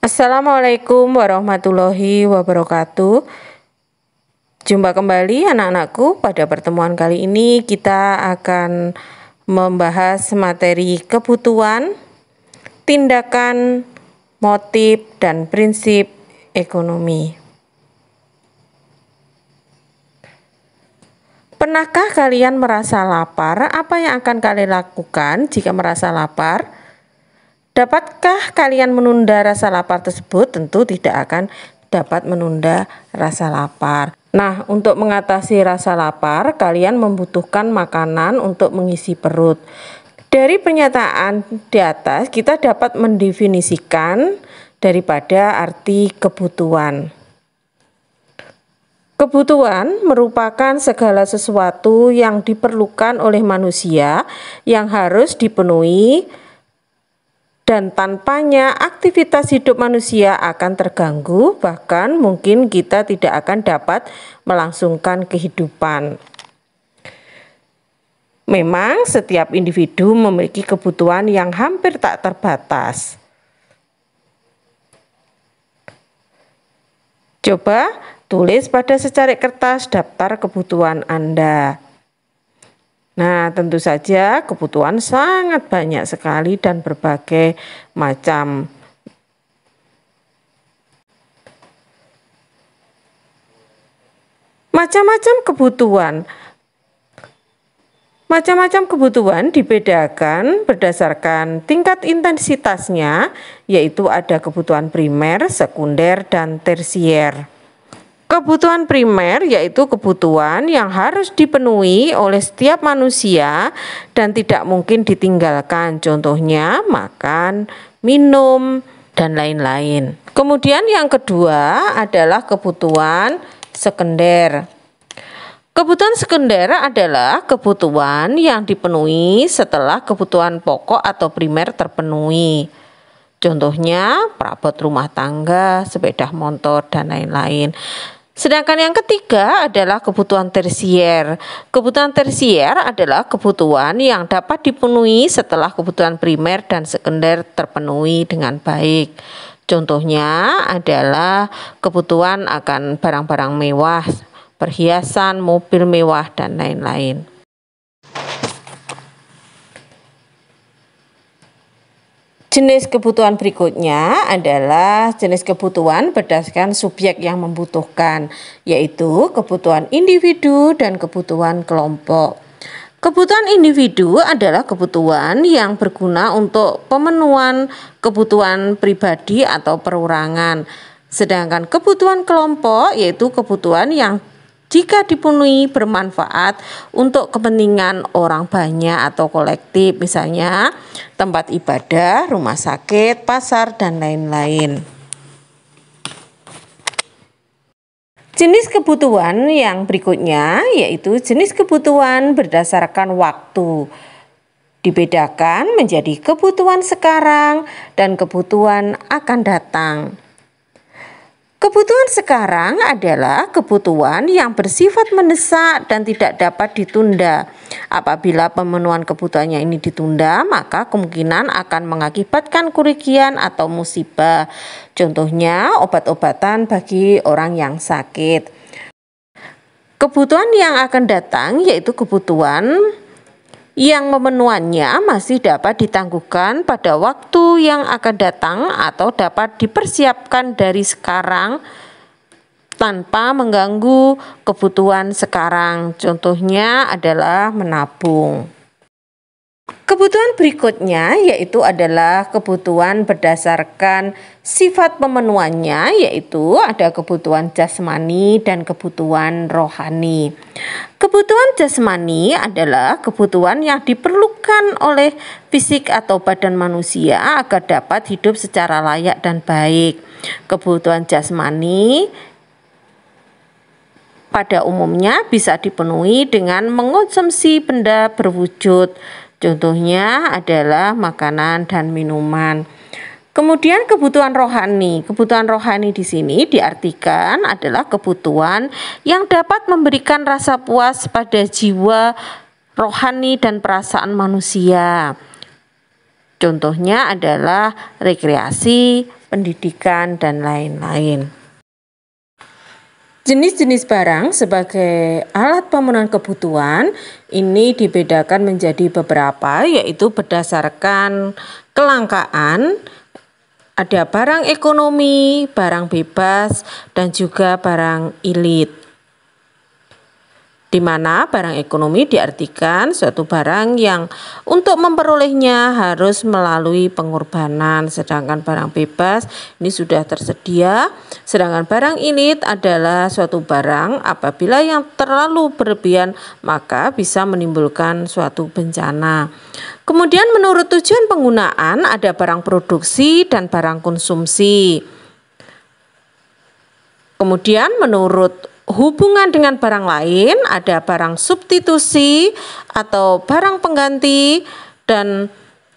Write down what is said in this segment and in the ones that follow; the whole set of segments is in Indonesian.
Assalamualaikum warahmatullahi wabarakatuh. Jumpa kembali anak-anakku. Pada pertemuan kali ini kita akan membahas materi kebutuhan, tindakan, motif, dan prinsip ekonomi. Pernahkah kalian merasa lapar? Apa yang akan kalian lakukan jika merasa lapar? Dapatkah kalian menunda rasa lapar tersebut? Tentu tidak akan dapat menunda rasa lapar. Nah, untuk mengatasi rasa lapar, kalian membutuhkan makanan untuk mengisi perut. Dari pernyataan di atas, kita dapat mendefinisikan daripada arti kebutuhan. Kebutuhan merupakan segala sesuatu yang diperlukan oleh manusia yang harus dipenuhi, dan tanpanya aktivitas hidup manusia akan terganggu, bahkan mungkin kita tidak akan dapat melangsungkan kehidupan. Memang setiap individu memiliki kebutuhan yang hampir tak terbatas. Coba tulis pada secari kertas daftar kebutuhan Anda. Nah, tentu saja kebutuhan sangat banyak sekali dan berbagai macam. Macam-macam kebutuhan dibedakan berdasarkan tingkat intensitasnya, yaitu ada kebutuhan primer, sekunder, dan tersier. Kebutuhan primer yaitu kebutuhan yang harus dipenuhi oleh setiap manusia dan tidak mungkin ditinggalkan. Contohnya makan, minum, dan lain-lain. Kemudian yang kedua adalah kebutuhan sekunder. Kebutuhan sekunder adalah kebutuhan yang dipenuhi setelah kebutuhan pokok atau primer terpenuhi. Contohnya perabot rumah tangga, sepeda motor, dan lain-lain. Sedangkan yang ketiga adalah kebutuhan tersier. Kebutuhan tersier adalah kebutuhan yang dapat dipenuhi setelah kebutuhan primer dan sekunder terpenuhi dengan baik. Contohnya adalah kebutuhan akan barang-barang mewah, perhiasan, mobil mewah, dan lain-lain. Jenis kebutuhan berikutnya adalah jenis kebutuhan berdasarkan subjek yang membutuhkan, yaitu kebutuhan individu dan kebutuhan kelompok. Kebutuhan individu adalah kebutuhan yang berguna untuk pemenuhan kebutuhan pribadi atau perorangan. Sedangkan kebutuhan kelompok yaitu kebutuhan yang jika dipenuhi bermanfaat untuk kepentingan orang banyak atau kolektif, misalnya tempat ibadah, rumah sakit, pasar, dan lain-lain. Jenis kebutuhan yang berikutnya yaitu jenis kebutuhan berdasarkan waktu. Dibedakan menjadi kebutuhan sekarang dan kebutuhan akan datang. Kebutuhan sekarang adalah kebutuhan yang bersifat mendesak dan tidak dapat ditunda. Apabila pemenuhan kebutuhannya ini ditunda, maka kemungkinan akan mengakibatkan kerugian atau musibah. Contohnya obat-obatan bagi orang yang sakit. Kebutuhan yang akan datang yaitu kebutuhan yang pemenuhannya masih dapat ditangguhkan pada waktu yang akan datang atau dapat dipersiapkan dari sekarang tanpa mengganggu kebutuhan sekarang. Contohnya adalah menabung. Kebutuhan berikutnya yaitu adalah kebutuhan berdasarkan sifat pemenuhannya, yaitu ada kebutuhan jasmani dan kebutuhan rohani. Kebutuhan jasmani adalah kebutuhan yang diperlukan oleh fisik atau badan manusia agar dapat hidup secara layak dan baik. Kebutuhan jasmani pada umumnya bisa dipenuhi dengan mengonsumsi benda berwujud. Contohnya adalah makanan dan minuman. Kemudian kebutuhan rohani. Kebutuhan rohani di sini diartikan adalah kebutuhan yang dapat memberikan rasa puas pada jiwa rohani dan perasaan manusia. Contohnya adalah rekreasi, pendidikan, dan lain-lain. Jenis-jenis barang sebagai alat pemenuhan kebutuhan ini dibedakan menjadi beberapa, yaitu berdasarkan kelangkaan. Ada barang ekonomi, barang bebas, dan juga barang ilit. Di mana barang ekonomi diartikan suatu barang yang untuk memperolehnya harus melalui pengorbanan, sedangkan barang bebas ini sudah tersedia. Sedangkan barang ilit adalah suatu barang apabila yang terlalu berlebihan maka bisa menimbulkan suatu bencana. Kemudian menurut tujuan penggunaan ada barang produksi dan barang konsumsi. Kemudian menurut hubungan dengan barang lain ada barang substitusi atau barang pengganti, dan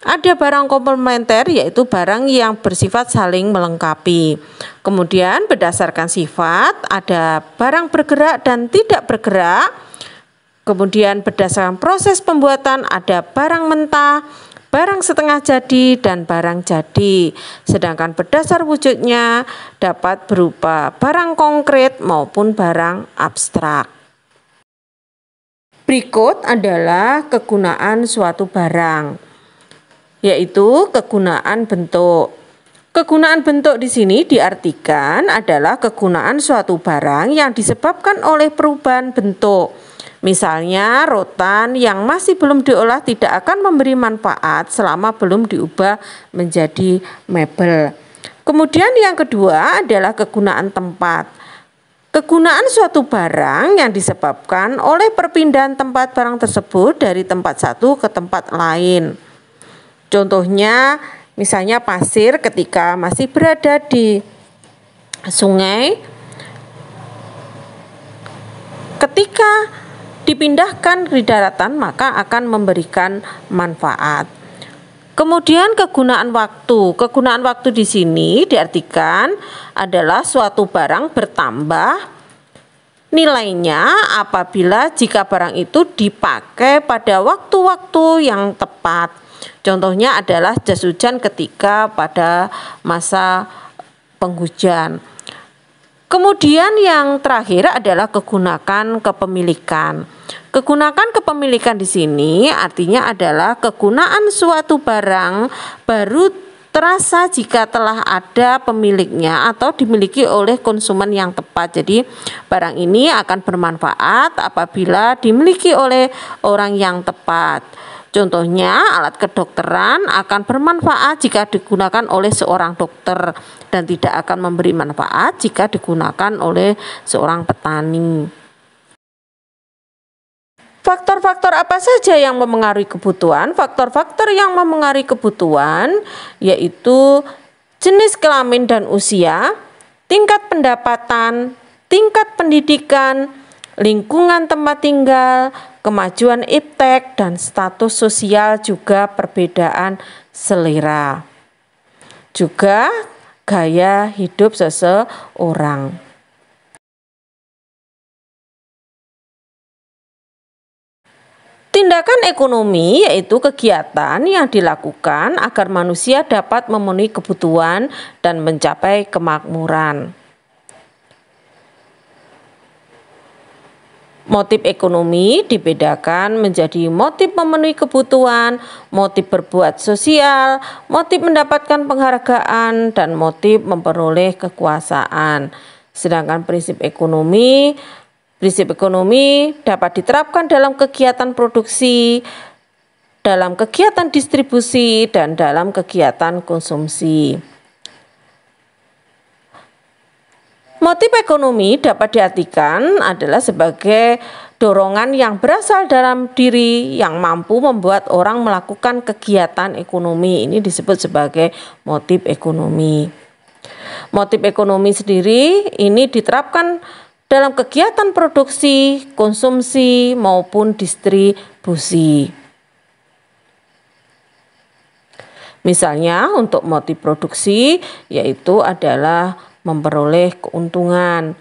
ada barang komplementer yaitu barang yang bersifat saling melengkapi. Kemudian berdasarkan sifat ada barang bergerak dan tidak bergerak. Kemudian berdasarkan proses pembuatan ada barang mentah, barang setengah jadi, dan barang jadi. Sedangkan berdasar wujudnya dapat berupa barang konkret maupun barang abstrak. Berikut adalah kegunaan suatu barang, yaitu kegunaan bentuk. Kegunaan bentuk di sini diartikan adalah kegunaan suatu barang yang disebabkan oleh perubahan bentuk. Misalnya rotan yang masih belum diolah tidak akan memberi manfaat selama belum diubah menjadi mebel. Kemudian yang kedua adalah kegunaan tempat. Kegunaan suatu barang yang disebabkan oleh perpindahan tempat barang tersebut dari tempat satu ke tempat lain. Contohnya misalnya pasir ketika masih berada di sungai, ketika dipindahkan di daratan maka akan memberikan manfaat. Kemudian kegunaan waktu. Kegunaan waktu di sini diartikan adalah suatu barang bertambah nilainya apabila jika barang itu dipakai pada waktu-waktu yang tepat. Contohnya adalah jas hujan ketika pada masa penghujan. Kemudian yang terakhir adalah kegunaan kepemilikan. Kegunaan kepemilikan di sini artinya adalah kegunaan suatu barang baru terasa jika telah ada pemiliknya atau dimiliki oleh konsumen yang tepat. Jadi barang ini akan bermanfaat apabila dimiliki oleh orang yang tepat. Contohnya alat kedokteran akan bermanfaat jika digunakan oleh seorang dokter dan tidak akan memberi manfaat jika digunakan oleh seorang petani. Faktor-faktor apa saja yang memengaruhi kebutuhan? Faktor-faktor yang memengaruhi kebutuhan yaitu jenis kelamin dan usia, tingkat pendapatan, tingkat pendidikan, lingkungan tempat tinggal, kemajuan iptek, dan status sosial, juga perbedaan selera. Juga gaya hidup seseorang. Tindakan ekonomi yaitu kegiatan yang dilakukan agar manusia dapat memenuhi kebutuhan dan mencapai kemakmuran. Motif ekonomi dibedakan menjadi motif memenuhi kebutuhan, motif berbuat sosial, motif mendapatkan penghargaan, dan motif memperoleh kekuasaan. Sedangkan prinsip ekonomi dapat diterapkan dalam kegiatan produksi, dalam kegiatan distribusi, dan dalam kegiatan konsumsi. Motif ekonomi dapat diartikan adalah sebagai dorongan yang berasal dalam diri yang mampu membuat orang melakukan kegiatan ekonomi. Ini disebut sebagai motif ekonomi. Motif ekonomi sendiri ini diterapkan dalam kegiatan produksi, konsumsi, maupun distribusi. Misalnya untuk motif produksi yaitu adalah memperoleh keuntungan.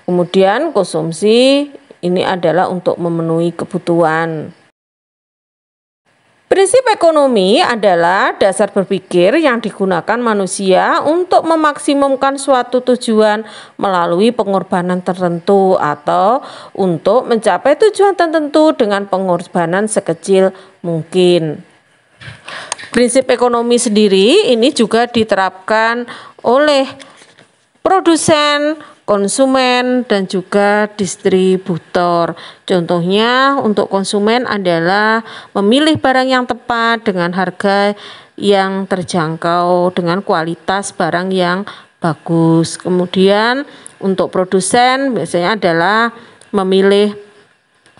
Kemudian konsumsi ini adalah untuk memenuhi kebutuhan. Prinsip ekonomi adalah dasar berpikir yang digunakan manusia untuk memaksimumkan suatu tujuan melalui pengorbanan tertentu atau untuk mencapai tujuan tertentu dengan pengorbanan sekecil mungkin. Prinsip ekonomi sendiri ini juga diterapkan oleh produsen, konsumen, dan juga distributor. Contohnya untuk konsumen adalah memilih barang yang tepat dengan harga yang terjangkau dengan kualitas barang yang bagus. Kemudian untuk produsen biasanya adalah memilih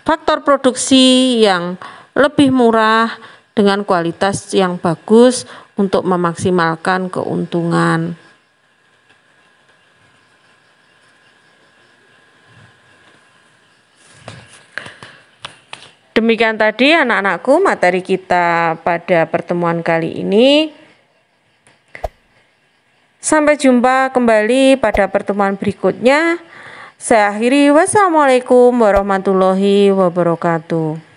faktor produksi yang lebih murah dengan kualitas yang bagus untuk memaksimalkan keuntungan. Demikian tadi anak-anakku materi kita pada pertemuan kali ini. Sampai jumpa kembali pada pertemuan berikutnya. Saya akhiri, wassalamualaikum warahmatullahi wabarakatuh.